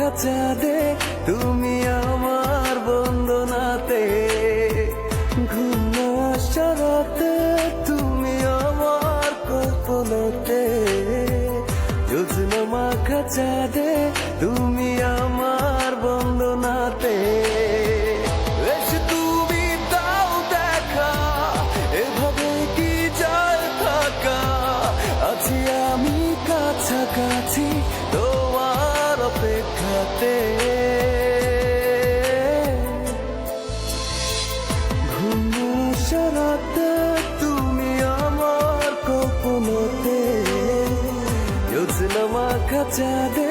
মাখা চাঁদে তুমি আমার বন্দনাতে, ঘুম আসা রাতে তুমি আমার কল্পনাতে, জ্যোৎস্না মাখা চাঁদে তুমি আমার বন্দনাতে। এসে তুমি দাও দেখা, এভাবে কি যায় থাকা, আছি আমি কাছাকাছি তোমার অপেক্ষাতে। ঘুম আসা রাতে তুমি আমার কল্পনাতে, জ্যোৎস্না মাখা চাঁদে